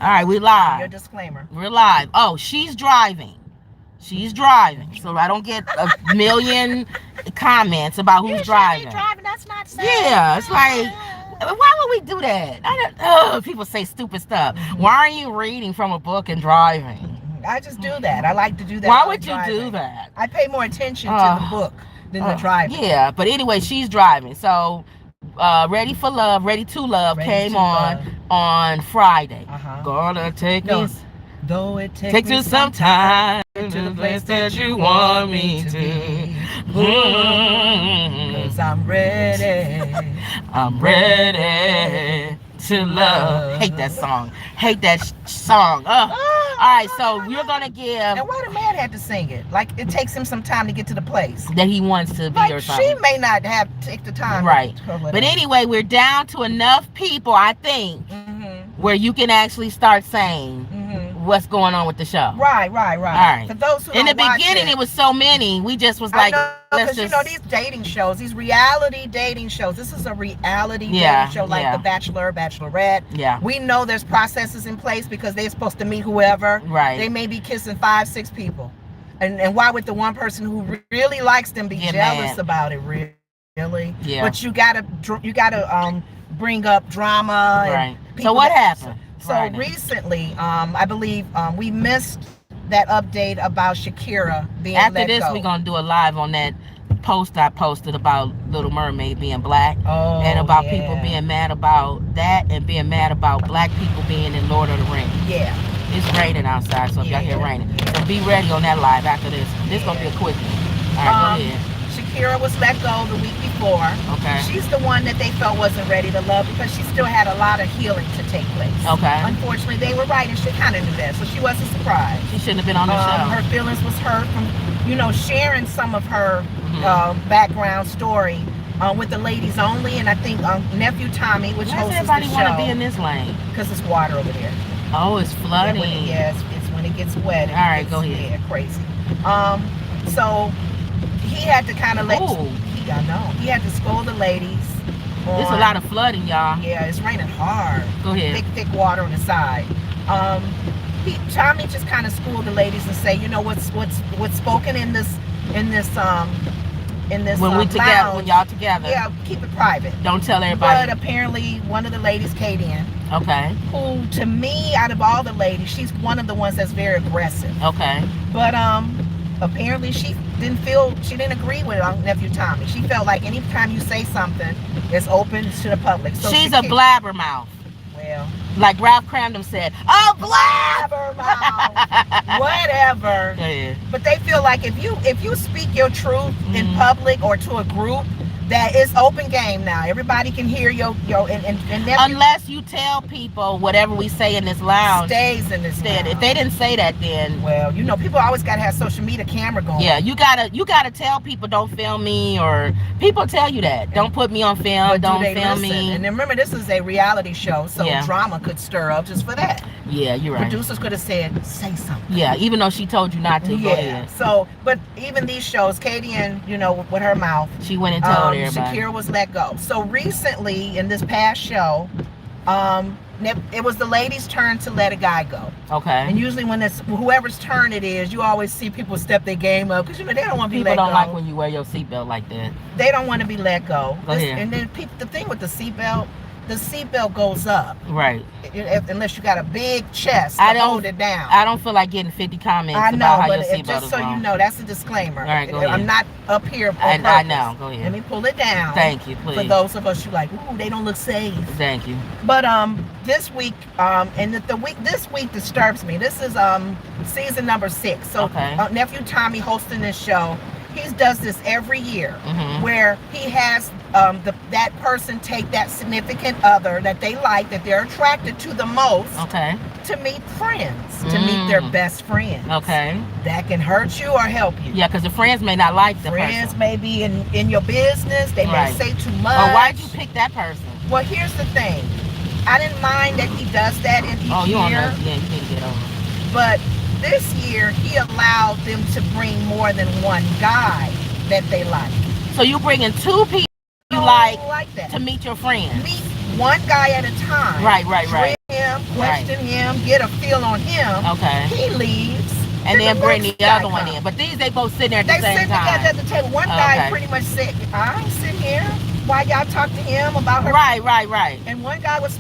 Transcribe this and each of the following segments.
All right, we Your live. disclaimer. We're live. Oh, she's driving. She's driving, so I don't get a million comments about who's driving. Driving. That's not safe. Yeah, it's like, why would we do that? People say stupid stuff. Why are you reading from a book and driving? I just do that. I like to do that. Why would you do that? I pay more attention to the book than the driving. Yeah, but anyway, she's driving. So, Ready for Love, Ready to Love came on Friday. Gonna take me. Though it takes you some time to the place that you want me to. Cause I'm ready. I'm ready to love. Hate that song. Hate that song. All right, so we're gonna give. And why the man had to sing it? Like it takes him some time to get to the place that he wants to be like or something. She may not have take the time. Right. But anyway, we're down to enough people, I think, where you can actually start saying what's going on with the show. Right. All right. For those who in the beginning, it was so many. We just was like, let's just. These dating shows, these reality dating shows. This is a reality dating show, like The Bachelor, Bachelorette. Yeah. We know there's processes in place because they're supposed to meet whoever. Right. They may be kissing 5, 6 people, and why would the one person who really likes them be jealous about it? Really? Yeah. But you gotta bring up drama. Right. So what happened? So recently, I believe we missed that update about Shakira being let go. After this, we're going to do a live on that post I posted about Little Mermaid being black. And about people being mad about that and being mad about black people being in Lord of the Rings. Yeah. It's raining outside, so if y'all hear raining. So be ready on that live after this. This is going to be a quick one. All right, go ahead. Shakira was let go the week before. Okay. She's the one that they felt wasn't ready to love because she still had a lot of healing to take place. Okay. Unfortunately, they were right, and she kind of knew that, so she wasn't surprised. She shouldn't have been on the show. Her feelings was hurt from, sharing some of her background story with the ladies only, and I think nephew Tommy, which hosts the show. Why does everybody want to be in this lane? Because it's water over there. Oh, it's flooding. It's when it gets wet. All right, go ahead. Yeah, crazy. So he had to kind of he had to scold the ladies. There's a lot of flooding, y'all. Yeah, it's raining hard. Go ahead. Thick water on the side. Tommy just kind of schooled the ladies and say, what's spoken in this when y'all together. Yeah, keep it private. Don't tell everybody. But apparently one of the ladies, Kadian, who to me, out of all the ladies, she's one of the ones that's very aggressive. Okay. But apparently she didn't agree with nephew Tommy. She felt like anytime you say something, it's open to the public. So she's a blabbermouth. Well, like Ralph Cramden said, oh, blabbermouth. Whatever. Yeah. But they feel like if you speak your truth in public or to a group, that it's open game now. Everybody can hear your and unless you tell people whatever we say in this lounge stays in this lounge. If they didn't say that, then people always gotta have social media camera going. Yeah, you gotta tell people don't film me, or people tell you that don't put me on film, don't film me. And remember, this is a reality show, so drama could stir up just for that. Yeah, you're right. Producers could have said, say something. Yeah, even though she told you not to. Yeah. So, but even these shows, Kadian, with her mouth, she went and told everybody. Shakira was let go. So recently, in this past show, it was the ladies' turn to let a guy go. Okay. And usually when it's whoever's turn it is, you always see people step their game up because they don't want to be let go. People don't like when you wear your seatbelt like that. They don't want to be let go. Go ahead. And then the thing with the seatbelt goes up. Right. Unless you got a big chest to hold it down. I don't feel like getting 50 comments about how your seatbelt is just so you know, that's a disclaimer. All right, go ahead. I'm not up here for I know. Go ahead. Let me pull it down. Thank you, please. For those of us who like, ooh, they don't look safe. Thank you. But this week, this week disturbs me. This is season number 6. So nephew Tommy hosting this show. He does this every year, where he has that person take that significant other that they like, that they're attracted to the most, to meet friends, to meet their best friends. Okay. That can hurt you or help you. Yeah, because the friends may not like the friends person. May be in your business. They may say too much. Or why'd you pick that person? Well, here's the thing. I didn't mind that he does that in each year. Yeah, you need to get over it. But this year, he allowed them to bring more than one guy that they like. So you bringing 2 people you like that to meet your friends? Meet one guy at a time. Right. Drink him, question him, get a feel on him. Okay. He leaves. And then bring the other one in. But these, they both sitting there at the same time. They sit together at the table. One guy pretty much said, I ain't sitting here. Why y'all talk to him about her? Right. And one guy was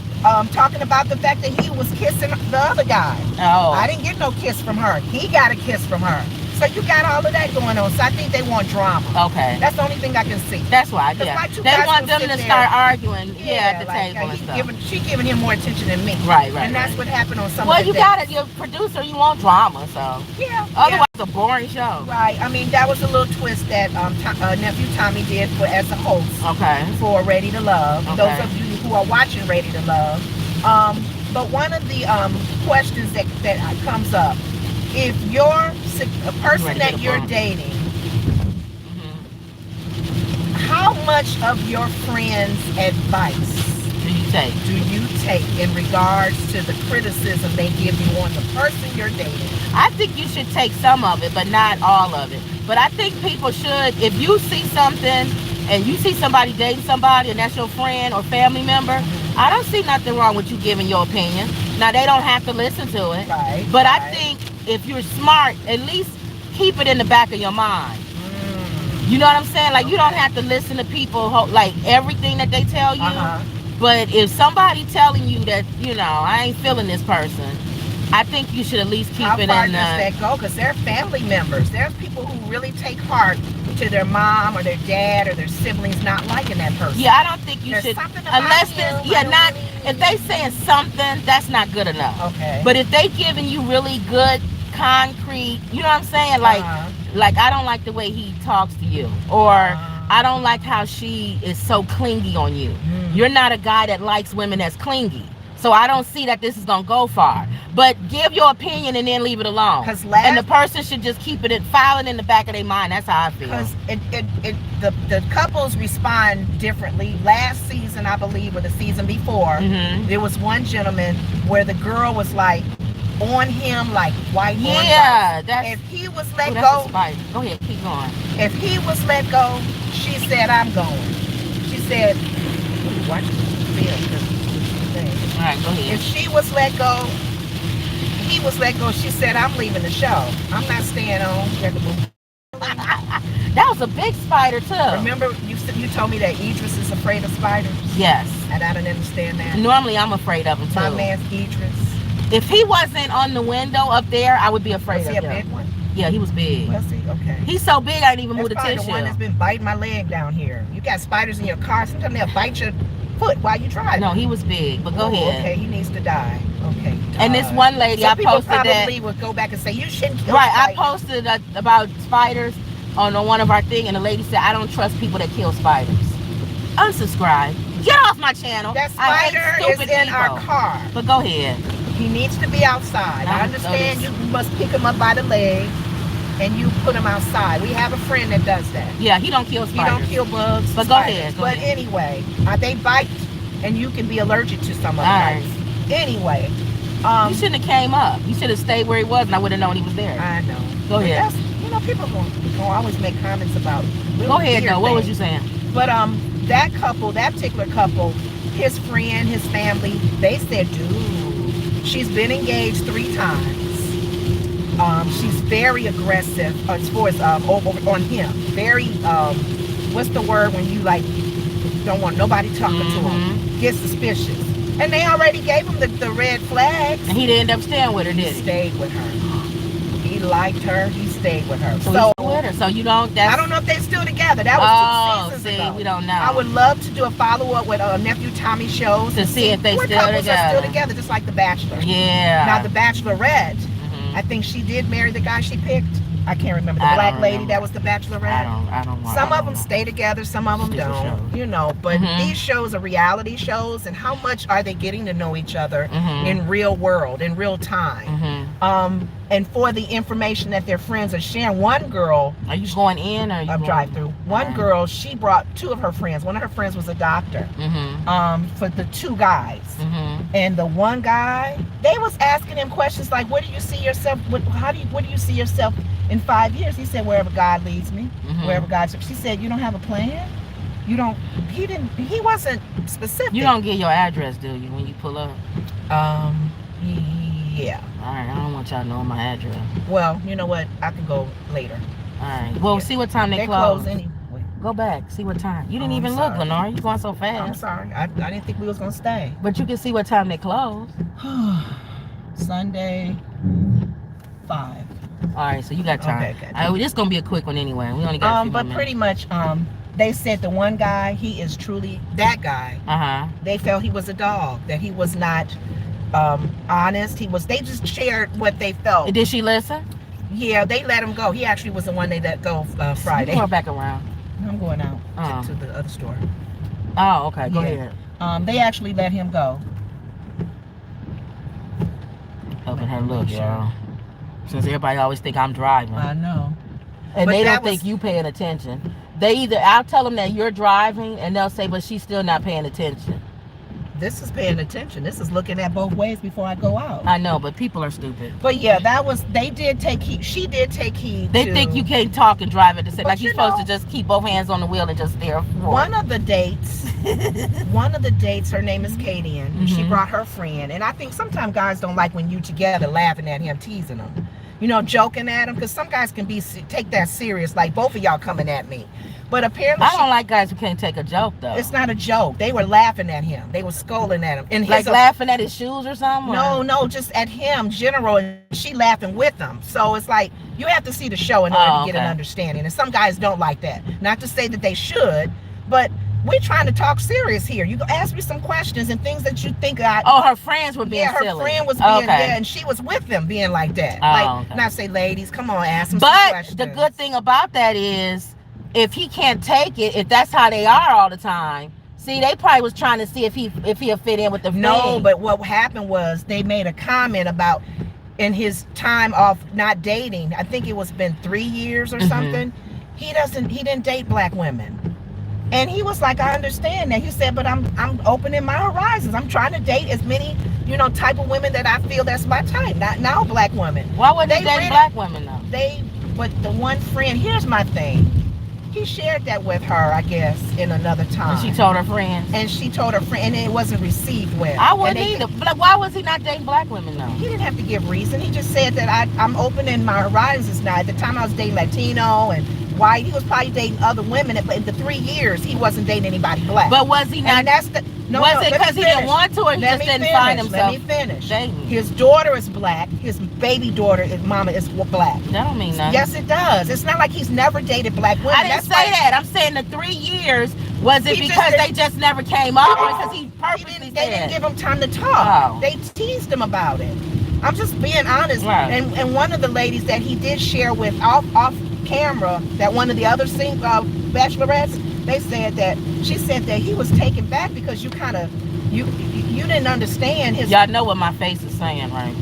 talking about the fact that he was kissing the other guy. Oh. I didn't get no kiss from her. He got a kiss from her. So you got all of that going on. So I think they want drama. Okay. That's the only thing I can see. That's why, yeah. They want them to start arguing, at the table and stuff. She giving him more attention than me. Right. And that's what happened on some of the days. Well, you got it. You're a producer. You want drama, so. Yeah. Otherwise, it's a boring show. Right. I mean, that was a little twist that nephew Tommy did as a host. Okay. For Ready to Love. Okay. Those of you who are watching Ready to Love. But one of the questions that comes up, if you're a person that you're dating, how much of your friend's advice do you take in regards to the criticism they give you on the person you're dating? I think you should take some of it, but not all of it. But I think people should, if you see something and you see somebody dating somebody and that's your friend or family member, I don't see nothing wrong with you giving your opinion. Now, they don't have to listen to it. Right. But I think if you're smart, at least keep it in the back of your mind. You know what I'm saying? Like, you don't have to listen to people, like, everything that they tell you. But if somebody telling you that, I ain't feeling this person, I think you should at least keep it in. How far does that go? Because they're family members. There's people who really take heart to their mom or their dad or their siblings not liking that person. Yeah, I don't think you should, unless there's, if they saying something, that's not good enough. Okay. But if they giving you really good, concrete, you know what I'm saying? Like I don't like the way he talks to you, or I don't like how she is so clingy on you. You're not a guy that likes women that's clingy. So I don't see that this is gonna go far. But give your opinion and then leave it alone. And the person should just keep it, file it in the back of their mind. That's how I feel. Because the couples respond differently. Last season, I believe, or the season before, there was one gentleman where the girl was like on him like white on rice. If he was let go, go ahead, keep going. If he was let go, she said, "I'm going." She said, "Watch this." All right, go ahead. If she was let go, he was let go, she said, "I'm leaving the show. I'm not staying on." That was a big spider too. Remember, you told me that Idris is afraid of spiders? Yes. And I didn't understand that. Normally, I'm afraid of them too. My man's Idris. If he wasn't on the window up there, I would be afraid of him. Was he a big one? Yeah, he was big. Was he? Okay. He's so big, I didn't even move the tissue. That's the one that's been biting my leg down here. You got spiders in your car. Sometimes they'll bite your foot while you drive. No, he was big, but go ahead. Okay, he needs to die. Okay. And this one lady, I posted that. Probably would go back and say, you shouldn't kill spiders. I posted about spiders on one of our thing, and the lady said, "I don't trust people that kill spiders." Unsubscribe. Get off my channel. That spider is in our car. But go ahead. He needs to be outside. I understand you must pick him up by the leg and you put him outside. We have a friend that does that. Yeah, he don't kill spiders. He don't kill bugs. But go ahead. But anyway, they bite and you can be allergic to some of them. Anyway. You shouldn't have came up. You should have stayed where he was and I would have known he was there. I know. Go ahead. People don't always make comments about Go ahead though. What was you saying? But that particular couple, his friend, his family, they said, dude, she's been engaged 3 times. She's very aggressive as far as on him. Very what's the word when you like don't want nobody talking to him? Get suspicious. And they already gave him the red flags. And he didn't end up staying with her, did he? Stayed with her. He liked her. He stayed with her. So with her. So you don't. I don't know if they're still together. That was 2 seasons ago. We don't know. I would love to do a follow up with nephew Tommy shows to see if they still together. Are still together, just like The Bachelor. Yeah. Now The Bachelorette, I think she did marry the guy she picked. I can't remember the black lady that was the Bachelorette. I don't know. Some of them stay together, some of them don't. But these shows are reality shows, and how much are they getting to know each other in real world, in real time? And for the information that their friends are sharing, one girl. Are you going in or are you drive through? One girl, she brought 2 of her friends. One of her friends was a doctor. For the 2 guys. And the one guy, they was asking him questions like, "Where do you see yourself? What do you see yourself in 5 years?" He said, "Wherever God leads me." Wherever God. She said, "You don't have a plan? You don't." He wasn't specific. You don't get your address, do you, when you pull up? Yeah. All right, I don't want y'all knowing my address. Well, you know what? I can go later. All right. Well, see what time they close. Anyway. Go back. See what time. You didn't even look, Lenore. You going so fast. I'm sorry. I didn't think we was gonna stay. But you can see what time they close. Sunday, 5. All right, so you got time. Okay. All right, this is gonna be a quick one anyway. We only got a few but minutes. pretty much, they said the one guy, he is truly that guy. They felt he was a dog, that he was not honest. They just shared what they felt. Did she listen? Yeah, they let him go. He actually was the one they let go Friday. You go back around. I'm going out to the other store. Oh, okay. Go ahead. They actually let him go. Helping her look, y'all. Since everybody always think I'm driving. I know. And they don't think you paying attention. I'll tell them that you're driving, and they'll say, but she's still not paying attention. This is paying attention. This is looking at both ways before I go out. I know, but people are stupid. But yeah, they did take heed. She did take heed. They think you can't talk and drive at the same. Like you're supposed to just keep both hands on the wheel and just stare forward. One of the dates, her name is Katie, and she brought her friend. And I think sometimes guys don't like when you together laughing at him, teasing him, joking at him, because some guys can take that serious, like both of y'all coming at me. But apparently, I don't like guys who can't take a joke though. It's not a joke. They were laughing at him. They were scolding at him. And like laughing at his shoes or something? No, just at him, general, and she laughing with them. So it's like, you have to see the show in order to get an understanding. And some guys don't like that. Not to say that they should, but we're trying to talk serious here. You ask me some questions and things that you think her friends were being silly. Yeah, her friend was being there, and she was with them being like that. Not say, ladies, come on, ask them some questions. But the good thing about that is, if he can't take it, if that's how they are all the time, see, they probably was trying to see if he'll fit in with the No, but what happened was they made a comment about in his time off not dating. I think it was been 3 years or something. He didn't date black women. And he was like, I understand that. He said, but I'm opening my horizons. I'm trying to date as many, type of women that I feel that's my type. Not now black women. Why wouldn't they date black women though? But the one friend, here's my thing. He shared that with her, I guess, in another time. And she told her friends. And she told her friend, and it wasn't received well. I wouldn't either. But why was he not dating black women though? He didn't have to give reason. He just said that I'm opening my horizons now. At the time I was dating Latino and white. He was probably dating other women, but in the 3 years he wasn't dating anybody black. But was he not? And that's the was it because he didn't want to, or he just didn't find himself? Let me finish. Dating. His daughter is black. His baby daughter, his mama is black. That don't mean nothing. Yes, it does. It's not like he's never dated black women. I didn't say that. I'm saying the 3 years. Was it because they just never came up, or because he purposely They didn't give him time to talk. They teased him about it. I'm just being honest. Right. And one of the ladies that he did share with off camera, that one of the other bachelorettes, she said that he was taken back because you didn't understand his. Y'all know what my face is saying, right?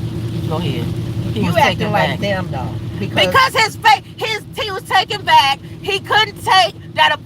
Go ahead. You acting like them though. Because he was taken back. He couldn't take that a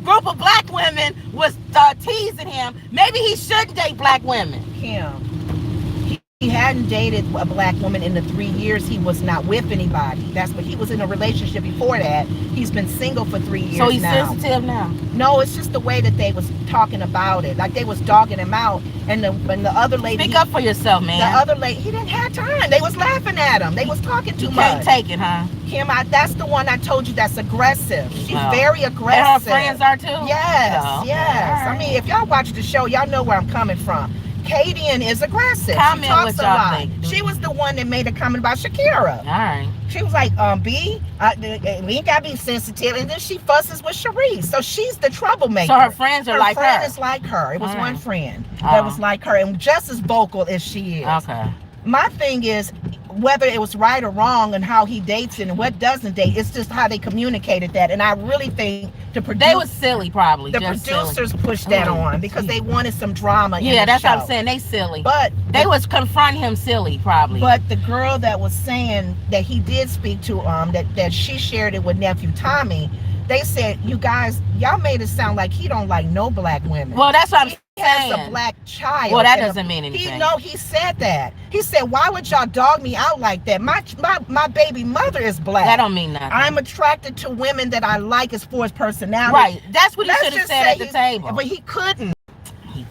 group of black women was teasing him. Maybe he shouldn't date black women. Kim, he hadn't dated a black woman in the 3 years he was not with anybody. That's what he was in a relationship before that. He's been single for 3 years now. So he's sensitive now? No, it's just the way that they was talking about it. Like they was dogging him out. And the other lady. Speak up for yourself, man. The other lady, he didn't have time. They was laughing at him. They was talking too much. You can't take it, huh? Kim, that's the one I told you that's aggressive. She's very aggressive. And her friends are too? Yes, yes. Right. I mean, if y'all watch the show, y'all know where I'm coming from. Kadian is aggressive. Comment she talks what a y'all lot. think. She was the one that made a comment about Shakira. All right. She was like, we ain't gotta be sensitive. And then she fusses with Sharice. So she's the troublemaker. So her friends are like her. Her friend is like her. It was one friend that was like her and just as vocal as she is. Okay. My thing is, whether it was right or wrong and how he dates and what doesn't date, it's just how they communicated that. And I really think they was silly, probably. The producers pushed that on because they wanted some drama. Yeah, that's what I'm saying. They silly. But they was confronting him silly, probably. But the girl that was saying that he did speak to, that she shared it with nephew Tommy, they said, you guys, y'all made it sound like he don't like no black women. Well, that's what I'm saying. He has a black child. Well, that doesn't mean anything. He said that. He said, why would y'all dog me out like that? My baby mother is black. That don't mean nothing. I'm attracted to women that I like as far as personality. Right. That's what he should have said at the table. But he couldn't.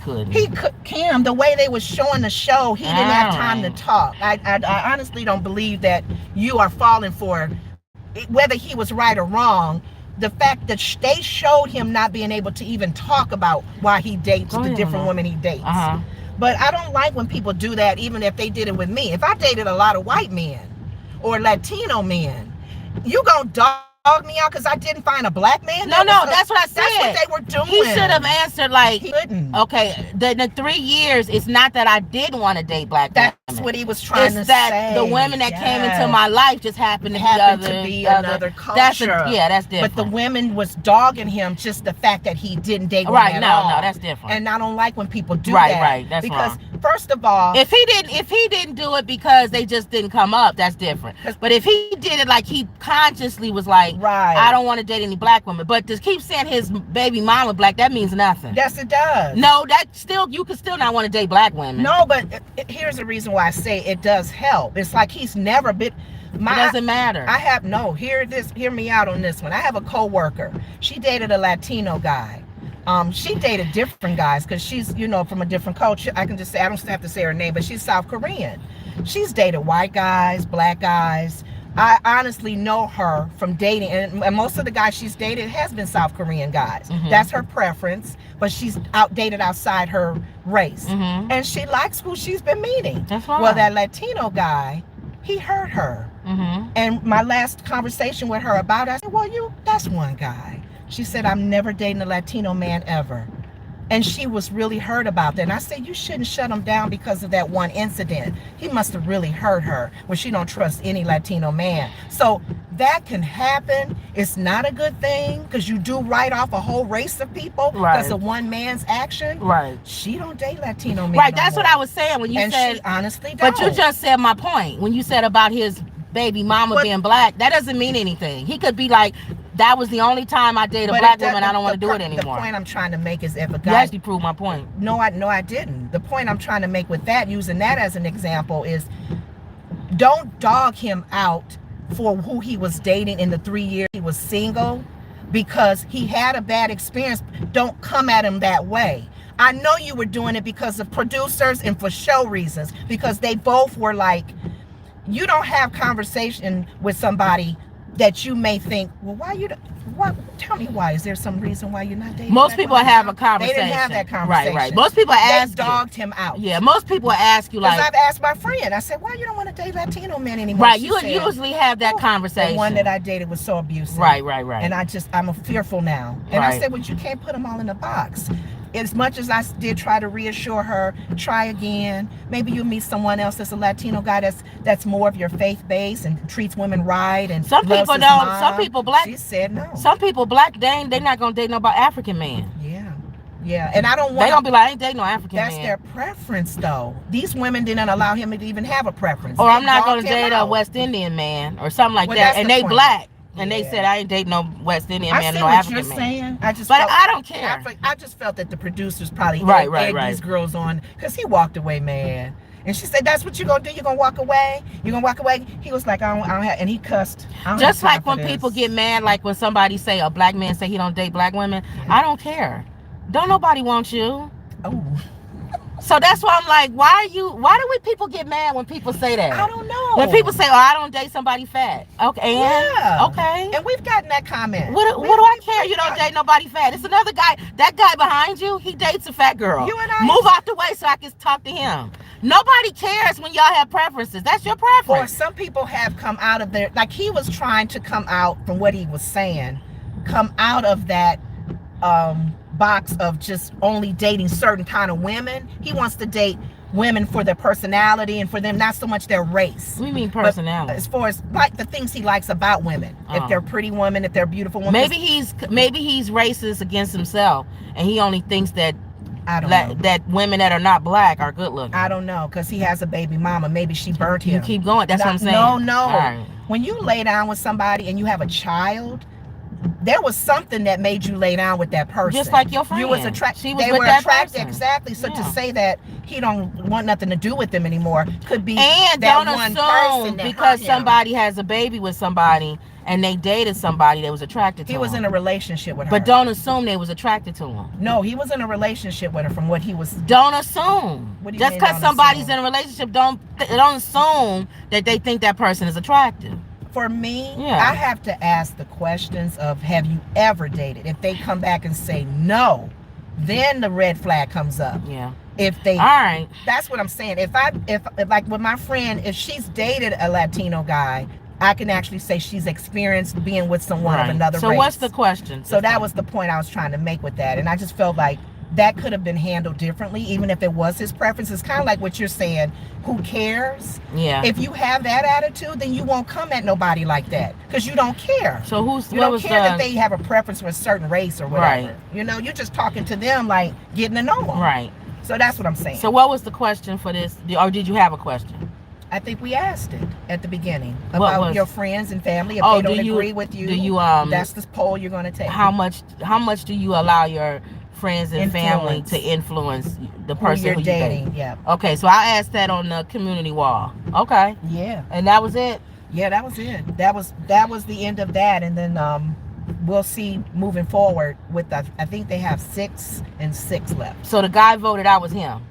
couldn't. He could, Kim, the way they was showing the show, he didn't have time to talk. I honestly don't believe that you are falling for whether he was right or wrong. The fact that they showed him not being able to even talk about why he dates the different women he dates. But I don't like when people do that, even if they did it with me. If I dated a lot of white men or Latino men, you gonna dog me out because I didn't find a black man? No, that's what I said. That's what they were doing. He should have answered like, he couldn't. Okay, the 3 years, it's not that I didn't want to date black women. That's what he was trying to say. It's that the women that came into my life just happened to be another culture. That's different. But the women was dogging him just the fact that he didn't date women at all. No, that's different. And I don't like when people do that. Right, that's because wrong. First of all, if he didn't do it because they just didn't come up, that's different. But if he did it like he consciously was like, I don't want to date any black women, but to keep saying his baby mama black, that means nothing. Yes, it does. No, you could still not want to date black women. No, but here's the reason why I say it does help. It's like he's never been. It doesn't matter. Hear me out on this one. I have a coworker. She dated a Latino guy. She dated different guys because she's, from a different culture. I can just say, I don't have to say her name, but she's South Korean. She's dated white guys, black guys. I honestly know her from dating, and most of the guys she's dated has been South Korean guys. That's her preference, but she's dated outside her race. And she likes who she's been meeting. That's right. Well, that Latino guy, he hurt her. And my last conversation with her about it, I said, well, that's one guy. She said, I'm never dating a Latino man ever. And she was really hurt about that. And I said, you shouldn't shut him down because of that one incident. He must have really hurt her when she don't trust any Latino man. So that can happen. It's not a good thing because you do write off a whole race of people because of one man's action. Right. She don't date Latino men. Right. That's what I was saying when you said. She honestly don't. But you just said my point when you said about his baby mama being black. That doesn't mean anything. He could be like, that was the only time I dated a black woman. I don't want to do it anymore. The point I'm trying to make is if a guy... You actually proved my point. No, I didn't. The point I'm trying to make with that, using that as an example, is don't dog him out for who he was dating in the 3 years he was single because he had a bad experience. Don't come at him that way. I know you were doing it because of producers and for show reasons, because they both were like, you don't have conversation with somebody that you may think, well, tell me why. Is there some reason why you're not dating? Most people have a conversation. They didn't have that conversation. Right. Most people ask. They dogged him out. Yeah, most people ask you like. Because I've asked my friend. I said, why you don't want to date Latino men anymore? Right. You usually have that conversation. The one that I dated was so abusive. Right. And I'm fearful now. And I said, well, you can't put them all in a box. As much as I did try to reassure her, try again. Maybe you'll meet someone else that's a Latino guy that's more of your faith base and treats women right. And some people don't. Some people black. She said no. Some people black. They're not gonna date no African man. Yeah. And I don't want. They gonna be like, I ain't dating no African man. That's their preference, though. These women didn't allow him to even have a preference. Or I'm not gonna date a West Indian man or something like that. And they black. And they said I ain't dating no West Indian man, no African man. I don't care. I just felt that the producers probably egged these girls on because he walked away mad. And she said, "That's what you gonna do? You gonna walk away? You gonna walk away?" He was like, "I don't have," and he cussed. Just like when people get mad, like when somebody say a black man say he don't date black women. I don't care. Don't nobody want you. Oh. So that's why I'm like, why do people get mad when people say that? I don't know. When people say, oh, I don't date somebody fat. Okay. Yeah. Okay. And we've gotten that comment. What do I care? You don't date nobody fat. It's another guy. That guy behind you, he dates a fat girl. You and I. Move out the way so I can talk to him. Nobody cares when y'all have preferences. That's your preference. Or some people have come out of there. Like he was trying to come out from what he was saying. Come out of that box of just only dating certain kind of women. He wants to date women for their personality and for them not so much their race. We mean personality. But as far as like the things he likes about women, if they're pretty women, if they're beautiful women. Maybe he's racist against himself, and he only thinks that that women that are not black are good looking. I don't know, because he has a baby mama. Maybe she burnt him. You keep going. That's what I'm saying. No. Right. When you lay down with somebody and you have a child, there was something that made you lay down with that person. Just like your friend. You was attracted. They were attracted. Exactly. So to say that he don't want nothing to do with them anymore could be and that don't one assume person that because somebody has a baby with somebody and they dated somebody that was attracted to him. He was in a relationship with her. But don't assume they was attracted to him. No, he was in a relationship with her from what he was. Don't assume. What do you Just mean, because don't somebody's assume? in a relationship, don't assume that they think that person is attractive. For me, Yeah. I have to ask the questions of, have you ever dated? If they come back and say no, then the red flag comes up. Yeah. If they, all right, that's what I'm saying. If like with my friend, if she's dated a Latino guy, I can actually say she's experienced being with someone of another race. So what's the question? So that was the point I was trying to make with that. And I just felt like that could have been handled differently, even if it was his preference. It's kind of like what you're saying. Who cares? Yeah. If you have that attitude, then you won't come at nobody like that because you don't care. So you don't care that they have a preference for a certain race or whatever. Right. You know, you're just talking to them like getting to know them. Right. So that's what I'm saying. So what was the question for this? Or did you have a question? I think we asked it at the beginning about your friends and family. If they don't agree with you, that's the poll you're going to take. How much do you allow your friends and family to influence the person who you're dating? Yeah. Okay, so I asked that on the community wall. Okay. Yeah. And that was it? Yeah, that was it. That was the end of that. And then we'll see moving forward with I think they have 6 and 6 left. So the guy voted out was him?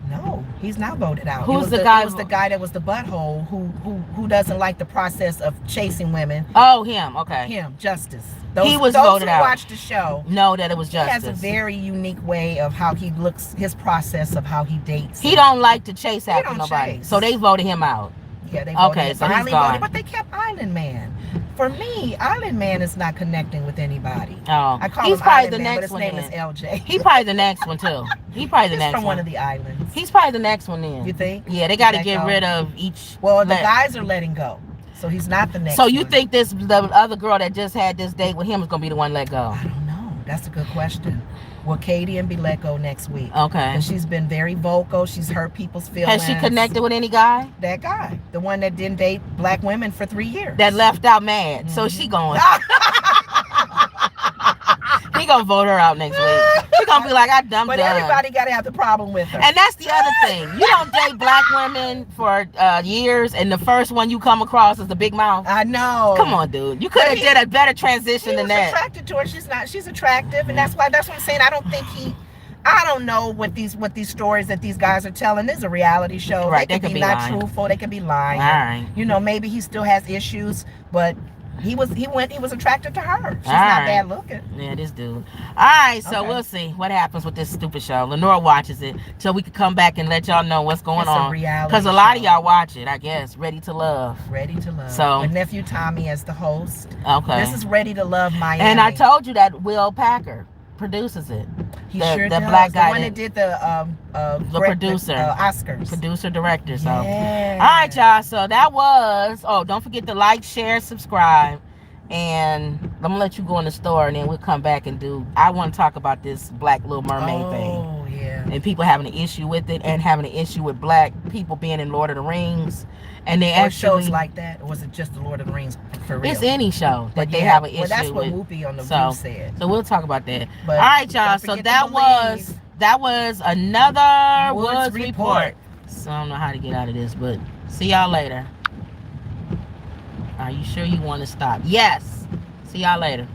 No, he's not voted out. Who's the guy? It was the guy that was the butthole who doesn't like the process of chasing women. Oh, him. Okay. Him, Justice. He was voted out. Those who watch the show know that it was Justice. He has a very unique way of how he looks, his process of how he dates. He don't like to chase after nobody. So they voted him out. Yeah, they voted him. So he's gone. But they kept Island Man. For me, Island Man is not connecting with anybody. Oh, I call he's him probably Island the Man, next but his one. name is LJ. He probably the next one too. He probably the next from one. One of the islands. He's probably the next one then. You think? Yeah, they got to get rid of each. Well, the guys are letting go, so he's not the next. So you one. think the other girl that just had this date with him is gonna be the one let go? I don't know. That's a good question. Will Katie be let go next week? Okay. And she's been very vocal. She's hurt people's feelings. Has she connected with any guy? That guy, the one that didn't date black women for 3 years. That left out mad. Mm-hmm. So she going. He gonna vote her out next week. She gonna be like, I dumped her. But everybody gotta have the problem with her. And that's the other thing. You don't date black women for years, and the first one you come across is the big mouth. I know. Come on, dude. You could have did a better transition than that. He was attracted to her. She's not. She's attractive, and that's what I'm saying. I don't think he. I don't know what these stories that these guys are telling. This is a reality show. Right, they could be not lying. Truthful. They could be lying. All right. You know, maybe he still has issues, but he was attracted to her. She's not bad looking. Yeah, this dude. All right, so we'll see what happens with this stupid show. Lenora watches it so we can come back and let y'all know what's going on. Because a lot of y'all watch it, I guess. Ready to Love. Ready to Love. So with Nephew Tommy as the host. Okay. This is Ready to Love Miami. And I told you that Will Packer produces it. He sure does. Black guy. The one that did the producer. Oscars. Producer, director. So. Yeah. All right, y'all. So that was, don't forget to like, share, subscribe. And I'm going to let you go in the store and then we'll come back and I want to talk about this Black Little Mermaid thing. Oh, yeah. And people having an issue with it and having an issue with black people being in Lord of the Rings. And they actually shows like that, or was it just the Lord of the Rings for real? It's any show that they have an issue with. Well, that's what Whoopi on the View said. So we'll talk about that. But all right, y'all. So that was another Woods Report. So I don't know how to get out of this, but see y'all later. Are you sure you want to stop? Yes. See y'all later.